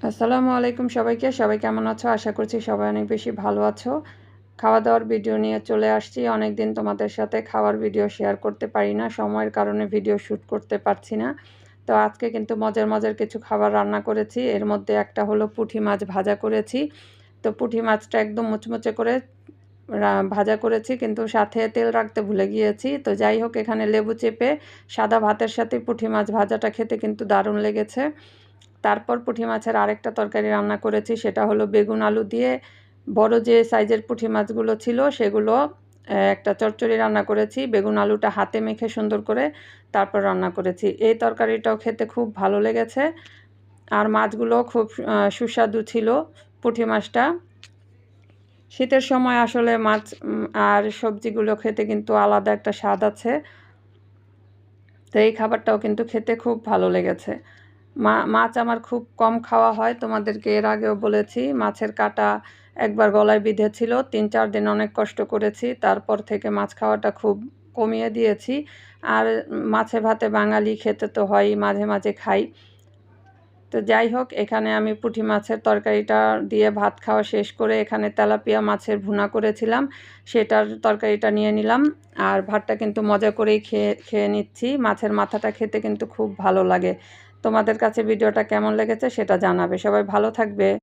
আসসালামু আলাইকুম সবাইকে। সবাই কেমন আছো? আশা করছি সবাই অনেক বেশি ভালো আছো। খাওয়া-দাওয়ার ভিডিও নিয়ে চলে আসছি। অনেকদিন তোমাদের সাথে খাওয়ার ভিডিও শেয়ার করতে পারি না। সময়ের কারণে ভিডিও শ্যুট করতে পারছি না। তো আজকে কিন্তু মজার, মজার কিছু খাবার রান্না করেছি। এর মধ্যে একটা হলো পুঁটি মাছ ভাজা করেছি। তো পুঁটি মাছটা একদম মুচমুচে করে ভাজা করেছি, কিন্তু সাথে তেল রাখতে ভুলে গিয়েছি। তো যাই হোক, এখানে লেবু চেপে সাদা ভাতের সাথে পুঁটি মাছ ভাজাটা খেতে কিন্তু দারুণ লেগেছে। তারপর পুঁটি মাছের আরেকটা তরকারি রান্না করেছি, সেটা হলো বেগুন আলু দিয়ে বড় যে সাইজের পুঁটি মাছগুলো ছিল সেগুলো একটা চচ্চড়ি রান্না করেছি। বেগুন আলুটা হাতে মেখে সুন্দর করে তারপর রান্না করেছি। এই তরকারিটাও খেতে খুব ভালো লেগেছে, আর মাছগুলো খুব সুস্বাদু ছিল। পুঁটি মাছটা শীতের সময় আসলে মাছ আর সবজিগুলো খেতে কিন্তু আলাদা একটা স্বাদ আছে। তো এই খাবারটাও কিন্তু খেতে খুব ভালো লেগেছে। মাছ আমার খুব কম খাওয়া হয়, তোমাদেরকে এর আগেও বলেছি। মাছের কাঁটা একবার গলায় বিঁধেছিল, ৩-৪ দিন অনেক কষ্ট করেছি। তারপর থেকে মাছ খাওয়াটা খুব কমিয়ে দিয়েছি। আর মাছে ভাতে বাঙালি, খেতে তো হয়ই, মাঝে মাঝে খাই। তো যাই হোক, এখানে আমি পুঁটি মাছের তরকারিটা দিয়ে ভাত খাওয়া শেষ করে এখানে তেলাপিয়া মাছের ভুনা করেছিলাম, সেটার তরকারিটা নিয়ে নিলাম। আর ভাতটা কিন্তু মজা করেই খেয়ে নিচ্ছি। মাছের মাথাটা খেতে কিন্তু খুব ভালো লাগে। তোমাদের কাছে ভিডিওটা কেমন লেগেছে সেটা জানাবে। সবাই ভালো থাকবে।